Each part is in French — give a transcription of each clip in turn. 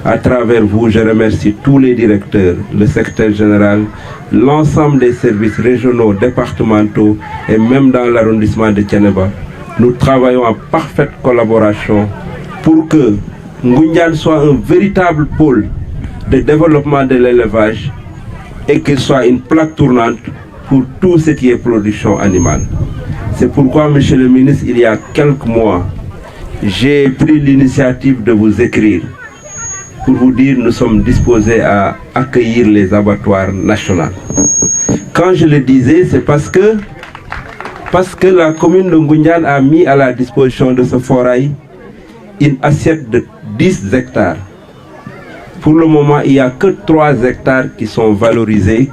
À travers vous, je remercie tous les directeurs, le secrétaire général, l'ensemble des services régionaux, départementaux et même dans l'arrondissement de Thiénaba. Nous travaillons en parfaite collaboration pour que Ngoundiane soit un véritable pôle de développement de l'élevage et qu'il soit une plaque tournante pour tout ce qui est production animale. C'est pourquoi, Monsieur le ministre, il y a quelques mois, j'ai pris l'initiative de vous écrire pour vous dire que nous sommes disposés à accueillir les abattoirs nationaux. Quand je le disais, c'est parce que la commune de Ngoundiane a mis à la disposition de ce forail une assiette de 10 hectares. Pour le moment, il n'y a que 3 hectares qui sont valorisés.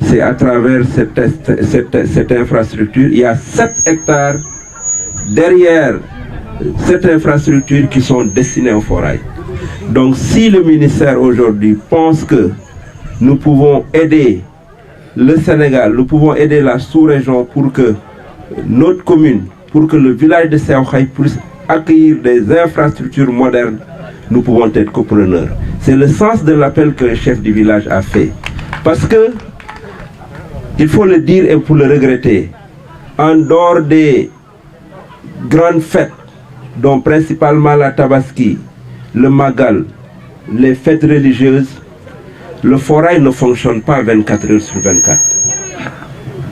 C'est à travers cette infrastructure. Il y a 7 hectares derrière cette infrastructure qui sont destinés au forail. Donc si le ministère aujourd'hui pense que nous pouvons aider le Sénégal, nous pouvons aider la sous-région pour que notre commune, pour que le village de Seaoukhaya puisse accueillir des infrastructures modernes, nous pouvons être copreneurs. C'est le sens de l'appel que le chef du village a fait. Parce que, il faut le dire et pour le regretter, en dehors des grandes fêtes, dont principalement la Tabaski, le Magal, les fêtes religieuses, le forail ne fonctionne pas 24 heures sur 24.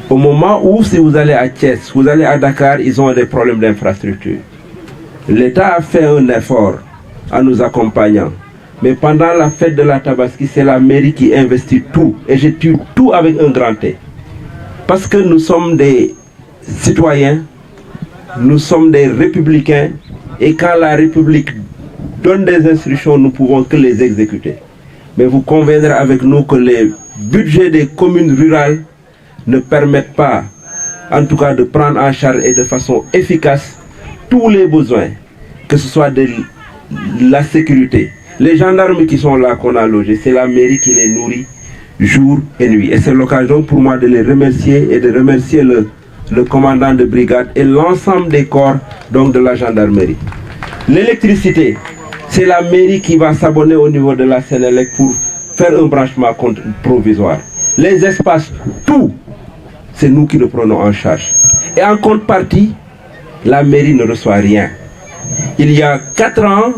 Au moment où, si vous allez à Thiès, vous allez à Dakar, ils ont des problèmes d'infrastructure. L'État a fait un effort en nous accompagnant. Mais pendant la fête de la Tabaski, c'est la mairie qui investit tout. Et je tue tout avec un grand T. Parce que nous sommes des citoyens, nous sommes des républicains. Et quand la République donne des instructions, nous ne pouvons que les exécuter. Mais vous conviendrez avec nous que les budgets des communes rurales ne permettent pas, en tout cas, de prendre en charge et de façon efficace tous les besoins, que ce soit de la sécurité. Les gendarmes qui sont là, qu'on a logés, c'est la mairie qui les nourrit jour et nuit. Et c'est l'occasion pour moi de les remercier et de remercier le commandant de brigade et l'ensemble des corps donc, de la gendarmerie. L'électricité, c'est la mairie qui va s'abonner au niveau de la Sénélec pour faire un branchement provisoire. Les espaces, tout, c'est nous qui le prenons en charge. Et en contrepartie, la mairie ne reçoit rien. Il y a 4 ans,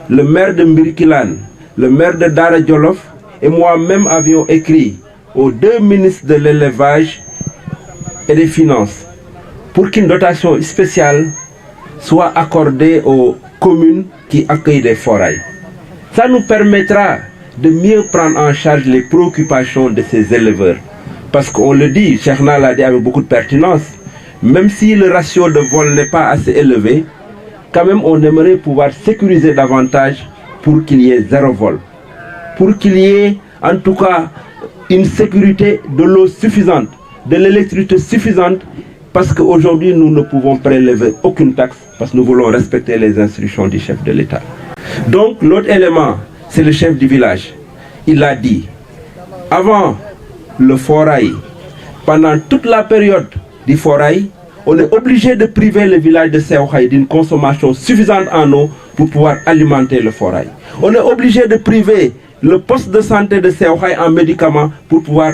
le maire de Mbirkilan, le maire de Dara Djolof et moi-même avions écrit aux 2 ministres de l'élevage et des finances pour qu'une dotation spéciale soit accordée aux communes qui accueillent des forails. Ça nous permettra de mieux prendre en charge les préoccupations de ces éleveurs. Parce qu'on le dit, Cheikhna l'a dit avec beaucoup de pertinence, même si le ratio de vol n'est pas assez élevé, quand même on aimerait pouvoir sécuriser davantage pour qu'il y ait 0 vol. Pour qu'il y ait en tout cas une sécurité de l'eau suffisante, de l'électricité suffisante, parce qu'aujourd'hui nous ne pouvons prélever aucune taxe, parce que nous voulons respecter les instructions du chef de l'État. Donc l'autre élément, c'est le chef du village. Il a dit, avant le forail, pendant toute la période du forail, on est obligé de priver le village de Seaoukhaya d'une consommation suffisante en eau pour pouvoir alimenter le forail. On est obligé de priver le poste de santé de Seaoukhaya en médicaments pour pouvoir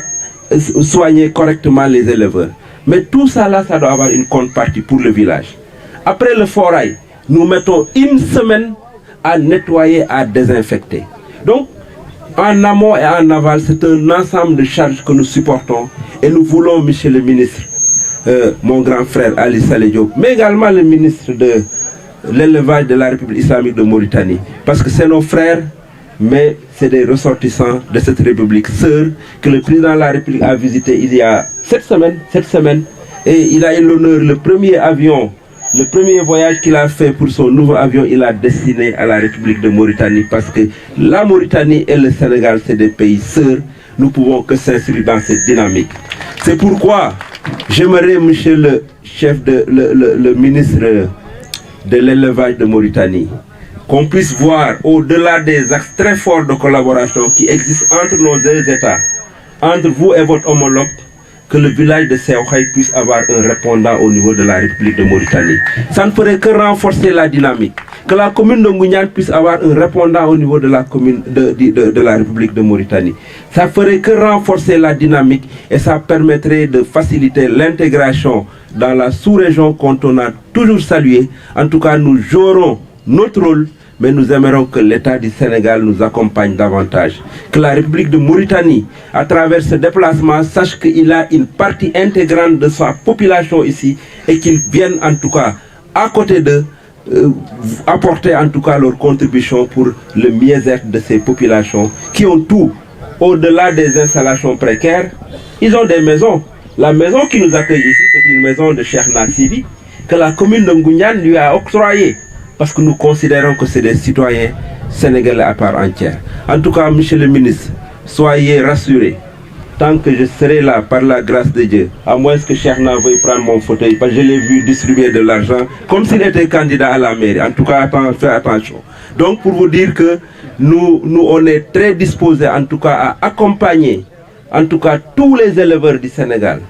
soigner correctement les éleveurs. Mais tout ça là, ça doit avoir une contrepartie pour le village. Après le forail, nous mettons 1 semaine à nettoyer, à désinfecter. Donc, en amont et en aval, c'est un ensemble de charges que nous supportons. Et nous voulons, monsieur le ministre, mon grand frère Ali Saleh Diop, mais également le ministre de l'élevage de la République islamique de Mauritanie. Parce que c'est nos frères, mais c'est des ressortissants de cette République sœur que le président de la République a visité il y a 7 semaines. Et il a eu l'honneur, le premier avion, le premier voyage qu'il a fait pour son nouveau avion, il a destiné à la République de Mauritanie. Parce que la Mauritanie et le Sénégal, c'est des pays sœurs. Nous ne pouvons que s'inscrire dans cette dynamique. C'est pourquoi j'aimerais, monsieur le chef le ministre de l'élevage de Mauritanie, qu'on puisse voir au-delà des axes très forts de collaboration qui existent entre nos 2 États, entre vous et votre homologue, que le village de Seaoukhaya puisse avoir un répondant au niveau de la République de Mauritanie. Ça ne ferait que renforcer la dynamique. que la commune de Ngouniane puisse avoir un répondant au niveau de la commune de la République de Mauritanie. Ça ferait que renforcer la dynamique et ça permettrait de faciliter l'intégration dans la sous-région qu'on a toujours saluée. En tout cas, nous jouerons notre rôle, mais nous aimerons que l'État du Sénégal nous accompagne davantage. Que la République de Mauritanie, à travers ce déplacement, sache qu'il a une partie intégrante de sa population ici et qu'ils viennent en tout cas à côté d'eux apporter en tout cas leur contribution pour le mieux-être de ces populations qui ont tout. Au-delà des installations précaires, ils ont des maisons. La maison qui nous accueille ici, c'est une maison de Cheikh Nassiri que la commune de Ngouniane lui a octroyée. Parce que nous considérons que c'est des citoyens sénégalais à part entière. En tout cas, monsieur le ministre, soyez rassurés. Tant que je serai là, par la grâce de Dieu, à moins que Cheikhna veuille prendre mon fauteuil, parce que je l'ai vu distribuer de l'argent, comme s'il était candidat à la mairie. En tout cas, faites attention. Donc, pour vous dire que nous, on est très disposés, en tout cas, à accompagner, en tout cas, tous les éleveurs du Sénégal,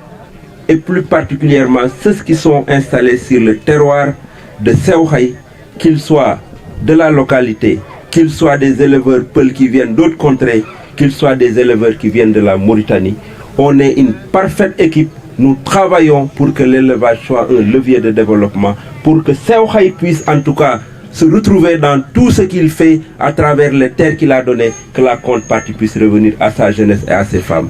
et plus particulièrement ceux qui sont installés sur le terroir de Séouhaï, qu'ils soient de la localité, qu'ils soient des éleveurs peuls qui viennent d'autres contrées, qu'ils soient des éleveurs qui viennent de la Mauritanie. On est une parfaite équipe. Nous travaillons pour que l'élevage soit un levier de développement, pour que Séouhaï puisse en tout cas se retrouver dans tout ce qu'il fait à travers les terres qu'il a données, que la contrepartie puisse revenir à sa jeunesse et à ses femmes.